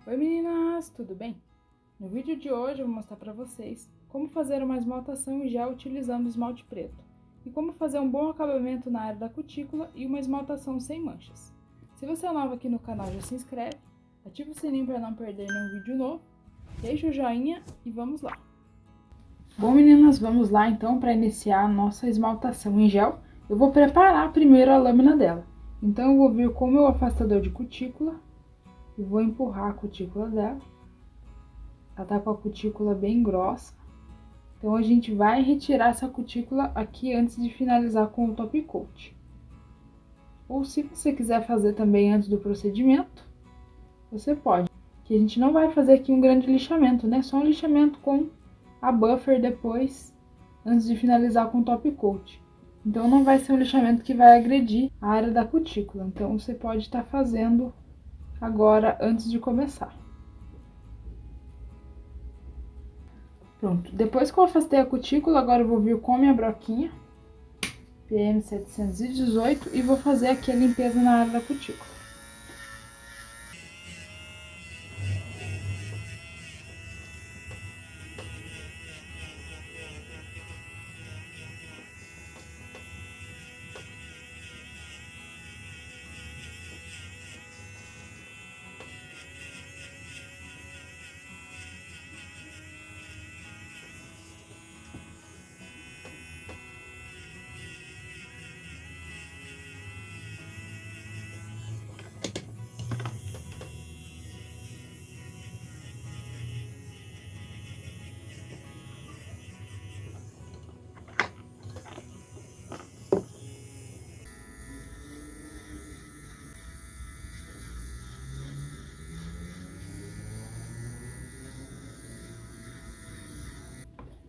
Oi meninas, tudo bem? No vídeo de hoje eu vou mostrar para vocês como fazer uma esmaltação em gel utilizando esmalte preto e como fazer um bom acabamento na área da cutícula e uma esmaltação sem manchas. Se você é novo aqui no canal, já se inscreve, ativa o sininho para não perder nenhum vídeo novo, deixa o joinha e vamos lá! Bom meninas, vamos lá então para iniciar a nossa esmaltação em gel. Eu vou preparar primeiro a lâmina dela, então eu vou vir com o meu afastador de cutícula e vou empurrar a cutícula dela. Ela tá com a cutícula bem grossa, então a gente vai retirar essa cutícula aqui antes de finalizar com o top coat. Ou se você quiser fazer também antes do procedimento, você pode. Que a gente não vai fazer aqui um grande lixamento, né? Só um lixamento com a buffer depois, antes de finalizar com o top coat. Então não vai ser um lixamento que vai agredir a área da cutícula. Então você pode estar fazendo agora antes de começar. Pronto, depois que eu afastei a cutícula, agora eu vou vir com a minha broquinha PM 718 e vou fazer aqui a limpeza na área da cutícula.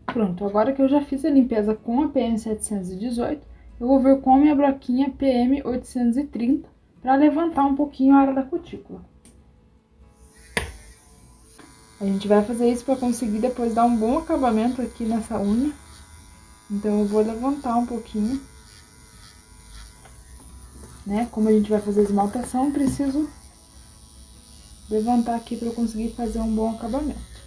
Pronto, agora que eu já fiz a limpeza com a PM 718, eu vou vir com a minha broquinha PM 830 para levantar um pouquinho a área da cutícula. A gente vai fazer isso para conseguir depois dar um bom acabamento aqui nessa unha. Então eu vou levantar um pouquinho, né? Como a gente vai fazer esmaltação, preciso levantar aqui para eu conseguir fazer um bom acabamento.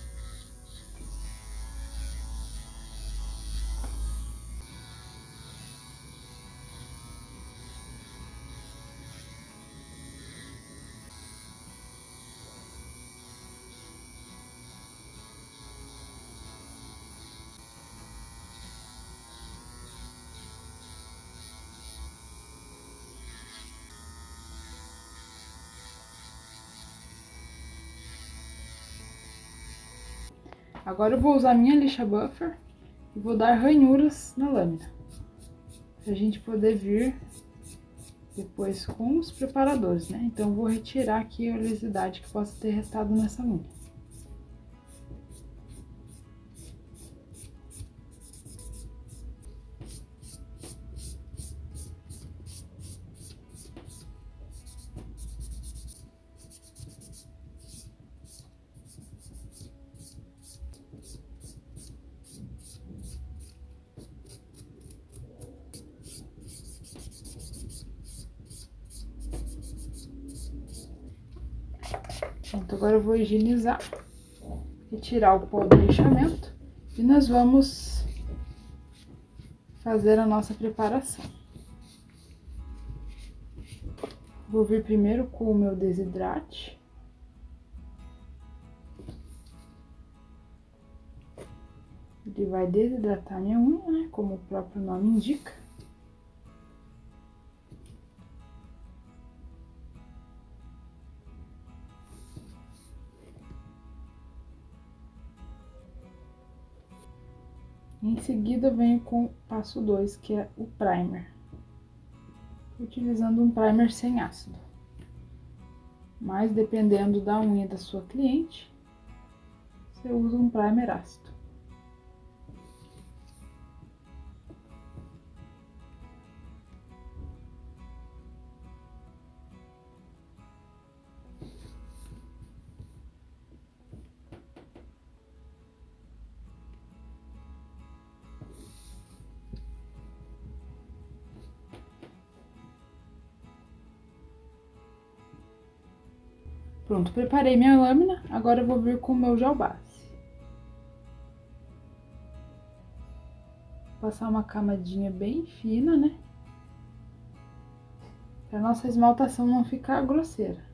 Agora eu vou usar minha lixa buffer e vou dar ranhuras na lâmina, pra gente poder vir depois com os preparadores, né? Então eu vou retirar aqui a oleosidade que possa ter restado nessa unha. Pronto, agora eu vou higienizar, retirar o pó do lixamento e nós vamos fazer a nossa preparação. Vou vir primeiro com o meu desidrate. Ele vai desidratar minha unha, né? Como o próprio nome indica. Em seguida, eu venho com o passo 2, que é o primer. Utilizando um primer sem ácido. Mas, dependendo da unha da sua cliente, você usa um primer ácido. Pronto, preparei minha lâmina, agora eu vou vir com o meu gel base. Passar uma camadinha bem fina, né? Pra nossa esmaltação não ficar grosseira.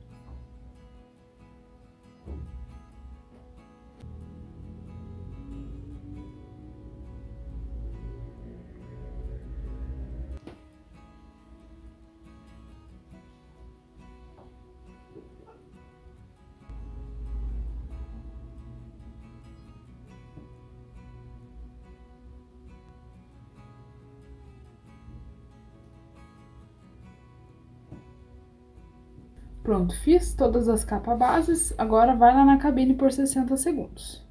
Pronto, fiz todas as capas bases, agora vai lá na cabine por 60 segundos.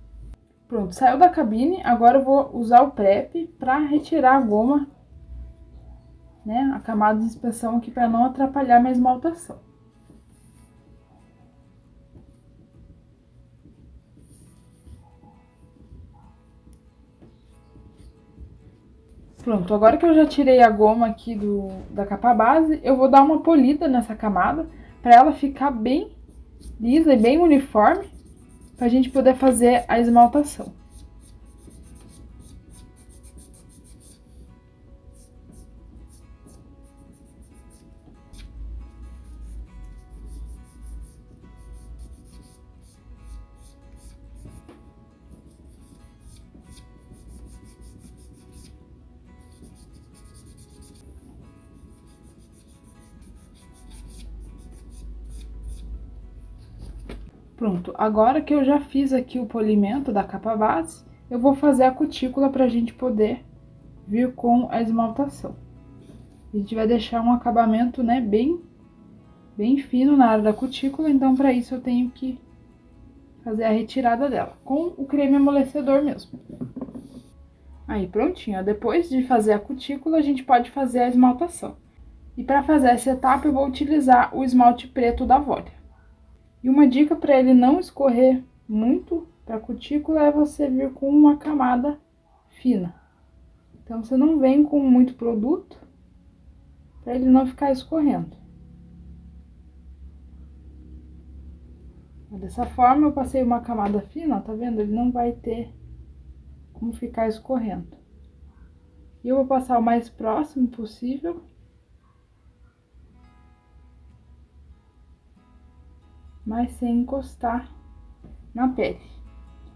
Pronto, saiu da cabine, agora eu vou usar o prep para retirar a goma, né, a camada de inspeção aqui para não atrapalhar minha esmaltação. Pronto, agora que eu já tirei a goma aqui da capa base, eu vou dar uma polida nessa camada para ela ficar bem lisa e bem uniforme, para a gente poder fazer a esmaltação. Pronto, agora que eu já fiz aqui o polimento da capa base, eu vou fazer a cutícula para a gente poder vir com a esmaltação. A gente vai deixar um acabamento, né, bem fino na área da cutícula, então para isso eu tenho que fazer a retirada dela, com o creme amolecedor mesmo. Aí, prontinho, ó. Depois de fazer a cutícula, a gente pode fazer a esmaltação. E para fazer essa etapa, eu vou utilizar o esmalte preto da Volia. E uma dica para ele não escorrer muito para a cutícula é você vir com uma camada fina. Então, você não vem com muito produto para ele não ficar escorrendo. Dessa forma, eu passei uma camada fina, ó, tá vendo? Ele não vai ter como ficar escorrendo. E eu vou passar o mais próximo possível. Mas sem encostar na pele.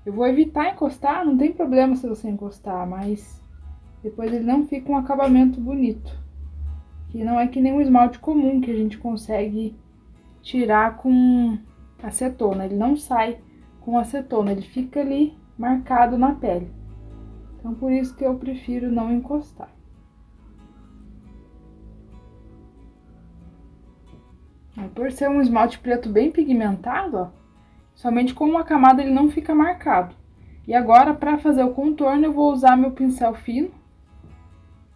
Eu vou evitar encostar, não tem problema se você encostar, mas depois ele não fica um acabamento bonito. Que não é que nem um esmalte comum que a gente consegue tirar com acetona. Ele não sai com acetona, ele fica ali marcado na pele. Então, por isso que eu prefiro não encostar. Por ser um esmalte preto bem pigmentado, ó, somente com uma camada ele não fica marcado. E agora, para fazer o contorno, eu vou usar meu pincel fino,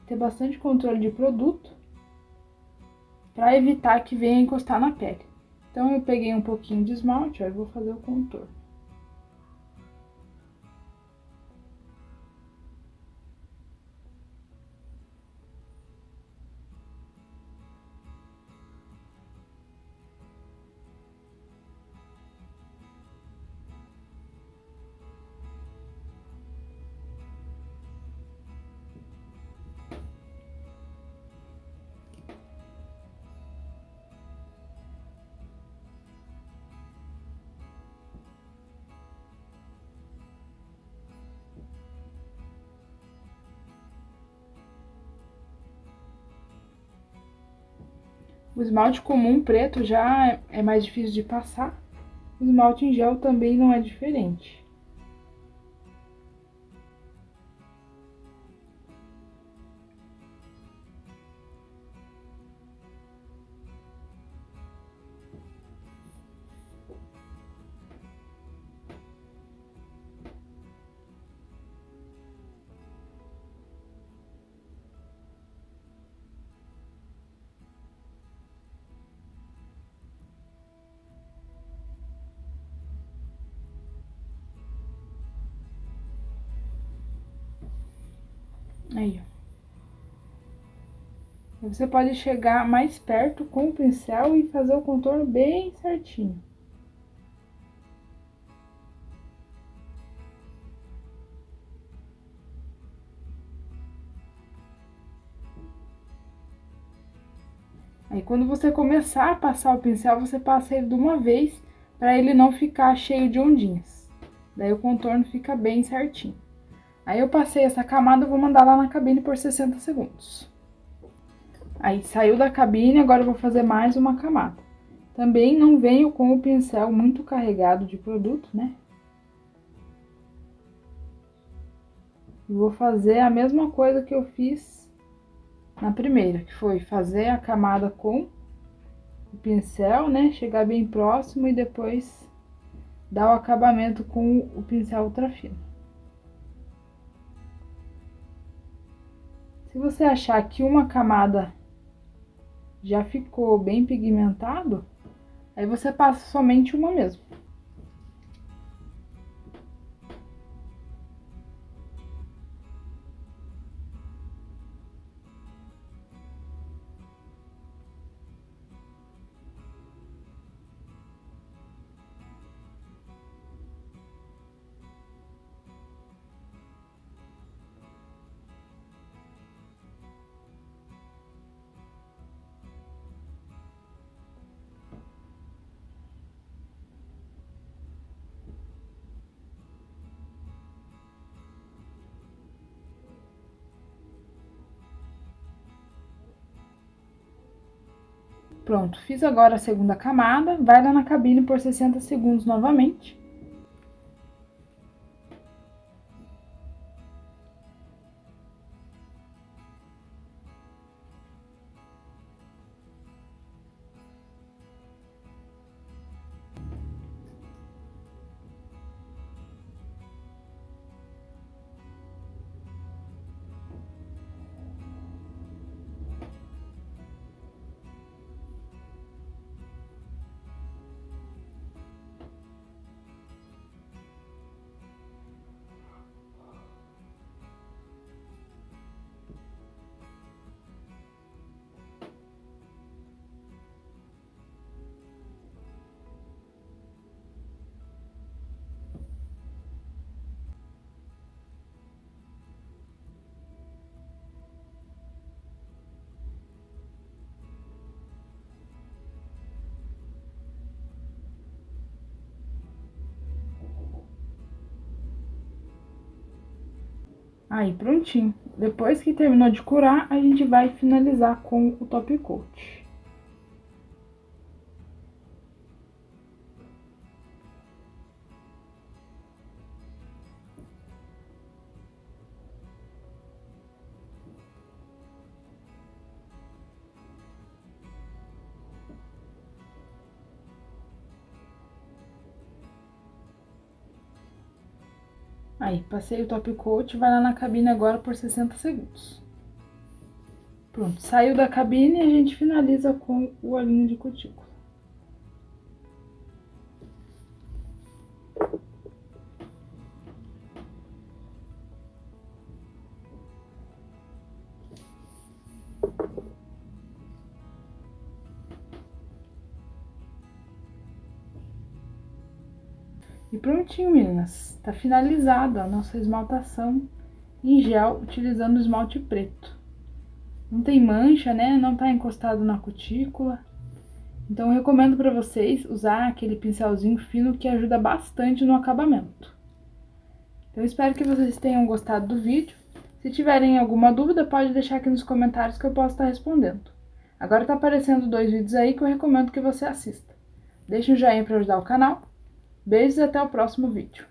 ter bastante controle de produto, para evitar que venha encostar na pele. Então, eu peguei um pouquinho de esmalte, ó, e vou fazer o contorno. O esmalte comum preto já é mais difícil de passar. O esmalte em gel também não é diferente. Aí, ó. Você pode chegar mais perto com o pincel e fazer o contorno bem certinho. Aí quando você começar a passar o pincel, você passa ele de uma vez para ele não ficar cheio de ondinhas. Daí o contorno fica bem certinho. Aí eu passei essa camada, eu vou mandar lá na cabine por 60 segundos. Aí saiu da cabine, agora eu vou fazer mais uma camada. Também não venho com o pincel muito carregado de produto, né? Vou fazer a mesma coisa que eu fiz na primeira, que foi fazer a camada com o pincel, né? Chegar bem próximo e depois dar o acabamento com o pincel ultra fino. Se você achar que uma camada já ficou bem pigmentado, aí você passa somente uma mesmo. Pronto, fiz agora a segunda camada, vai lá na cabine por 60 segundos novamente. Aí, prontinho. Depois que terminou de curar, a gente vai finalizar com o top coat. Aí, passei o top coat, vai lá na cabine agora por 60 segundos. Pronto, saiu da cabine e a gente finaliza com o olhinho de cutícula. E prontinho, meninas. Tá finalizada a nossa esmaltação em gel utilizando o esmalte preto. Não tem mancha, né? Não tá encostado na cutícula. Então eu recomendo para vocês usar aquele pincelzinho fino que ajuda bastante no acabamento. Então eu espero que vocês tenham gostado do vídeo. Se tiverem alguma dúvida, pode deixar aqui nos comentários que eu posso estar respondendo. Agora tá aparecendo 2 vídeos aí que eu recomendo que você assista. Deixe um joinha para ajudar o canal. Beijos e até o próximo vídeo.